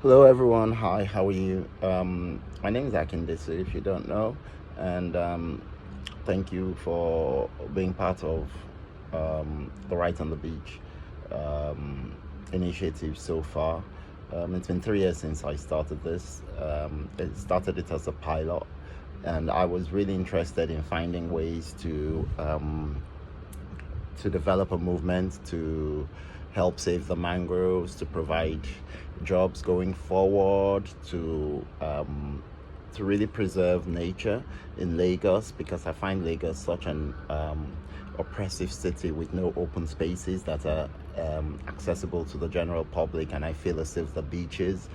Hello, everyone. Hi, how are you? My name is Akindesu, if you don't know, and thank you for being part of the Right on the Beach um, initiative so far. It's been 3 years since I started this. It started it as a pilot, and I was really interested in finding ways to develop a movement to help save the mangroves, to provide jobs going forward, to really preserve nature in Lagos, because I find Lagos such an oppressive city with no open spaces that are accessible to the general public, and I feel as if the beaches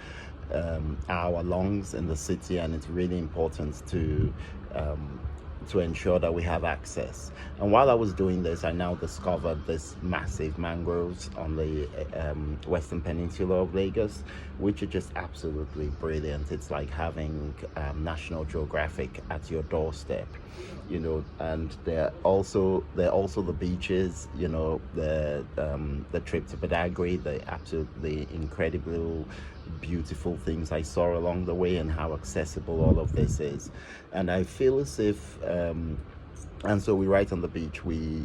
are our lungs in the city, and it's really important um, to ensure that we have access. And while I was doing this, I now discovered this massive mangroves on the Western Peninsula of Lagos, which are just absolutely brilliant. It's like having National Geographic at your doorstep, and they're also the beaches, the trip to Badagry, the absolutely incredible beautiful things I saw along the way, and how accessible all of this is. And I feel as if and so we write on the beach, we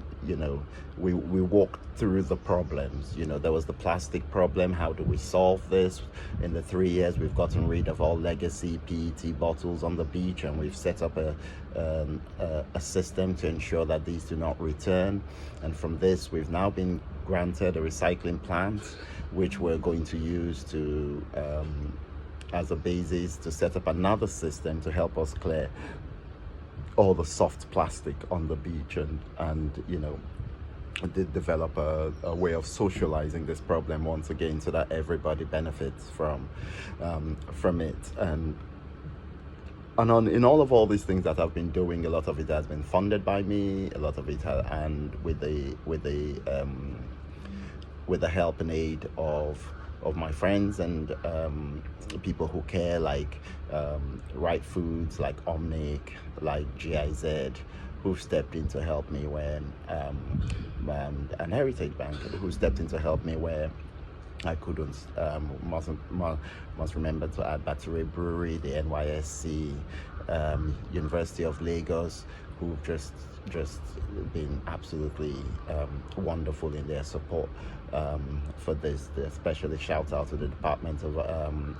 walk through the problems. There was the plastic problem. How do we solve this? In the 3 years, we've gotten rid of all legacy PET bottles on the beach, and we've set up a system to ensure that these do not return. And from this, we've now been granted a recycling plant, which we're going to use to as a basis to set up another system to help us clear all the soft plastic on the beach, and did develop a way of socializing this problem once again, so that everybody benefits from it. And in all these things that I've been doing, a lot of it has been funded by me, a lot of it and with the help and aid of my friends and people who care, like Right Foods, like Omnic, like GIZ, who stepped in to help me when and Heritage Bank, who stepped in to help me where I couldn't. Must remember to add Battery Brewery, the NYSC, University of Lagos, who've just been absolutely wonderful in their support for this. Especially shout out to the Department of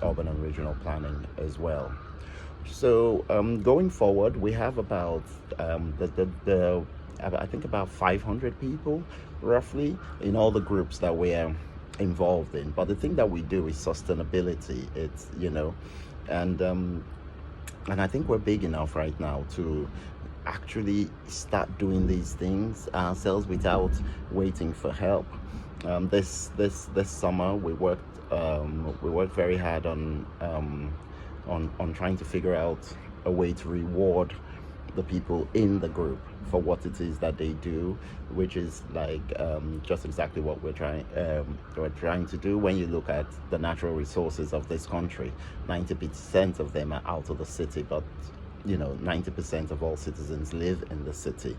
Urban and Regional Planning as well. So going forward, we have about I think about 500 people roughly in all the groups that we're involved in. But the thing that we do is sustainability. It's and and I think we're big enough right now to actually start doing these things ourselves without waiting for help. This summer we worked very hard on trying to figure out a way to reward the people in the group for what it is that they do, which is like just exactly what we're trying to do. When you look at the natural resources of this country, 90% of them are out of the city, but 90% of all citizens live in the city,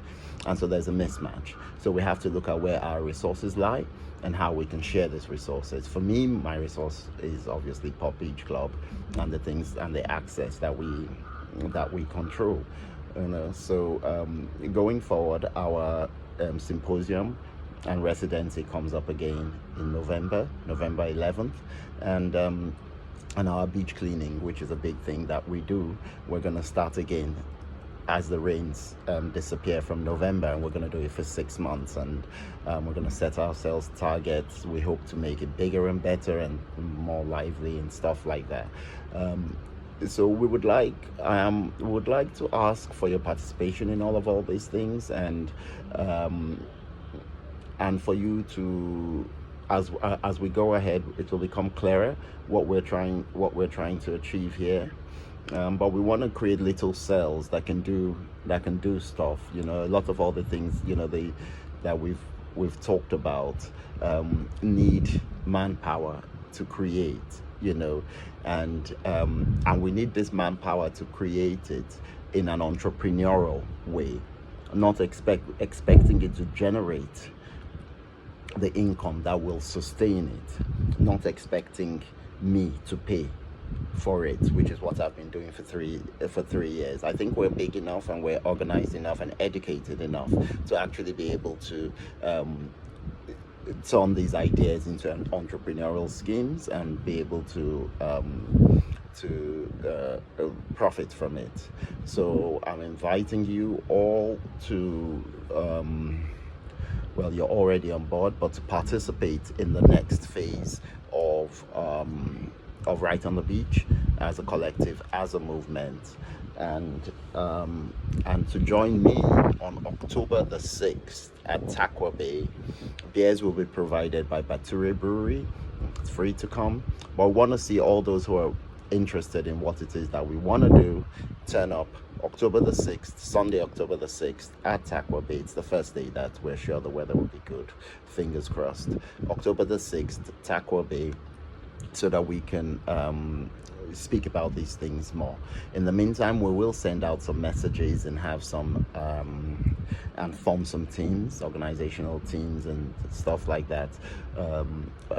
and so there's a mismatch. So we have to look at where our resources lie and how we can share these resources. For me, my resource is obviously Pop Beach Club and the things and the access that we control. So going forward, our symposium and residency comes up again in November 11th, and our beach cleaning, which is a big thing that we do. We're going to start again as the rains disappear from November, and we're going to do it for 6 months, and we're going to set ourselves targets. We hope to make it bigger and better and more lively and stuff like that. So we would like to ask for your participation in all these things, um, and for you to, as we go ahead, it will become clearer what we're trying to achieve here. But we want to create little cells that can do stuff. A lot of all the things that we've talked about need manpower to create. And we need this manpower to create it in an entrepreneurial way, not expecting it to generate the income that will sustain it, not expecting me to pay for it, which is what I've been doing for 3 years. I think we're big enough and we're organized enough and educated enough to actually be able to turn these ideas into an entrepreneurial schemes and be able to profit from it. So I'm inviting you all to well, you're already on board, but to participate in the next phase of Right on the Beach as a collective, as a movement, and to join me on October the 6th at Takwa Bay. Beers will be provided by Bature Brewery. It's free to come, but I want to see all those who are interested in what it is that we want to do turn up October the 6th, Sunday, October the 6th at Takwa Bay. It's the first day that we're sure the weather will be good. Fingers crossed. October the 6th, Takwa Bay, so that we can speak about these things more. In the meantime, we will send out some messages and have some and form some teams, organizational teams and stuff like that,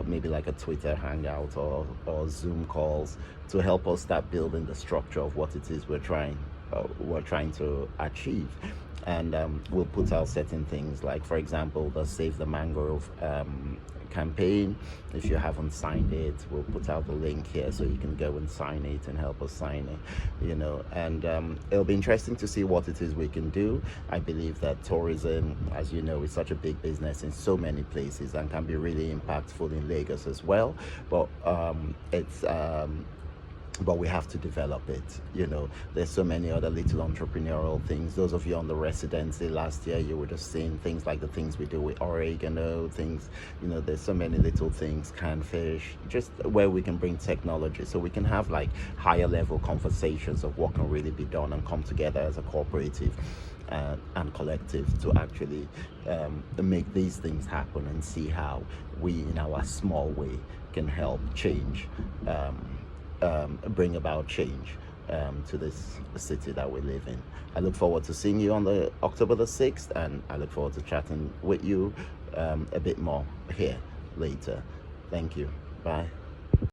maybe like a Twitter hangout or Zoom calls to help us start building the structure of what it is we're trying to achieve. And we'll put out certain things, like for example the Save the Mangrove campaign. If you haven't signed it, we'll put out the link here so you can go and sign it and help us sign it, you know. And it'll be interesting to see what it is we can do. I believe that tourism, as you know, is such a big business in so many places and can be really impactful in Lagos as well, but but we have to develop it, you know. There's so many other little entrepreneurial things. Those of you on the residency last year, you would have seen things like the things we do with oregano, things, you know. There's so many little things, canned fish, just where we can bring technology so we can have like higher level conversations of what can really be done and come together as a cooperative and collective to actually make these things happen and see how we in our small way can help change, bring about change to this city that we live in. I look forward to seeing you on the October the 6th, and I look forward to chatting with you a bit more here later. Thank you. Bye.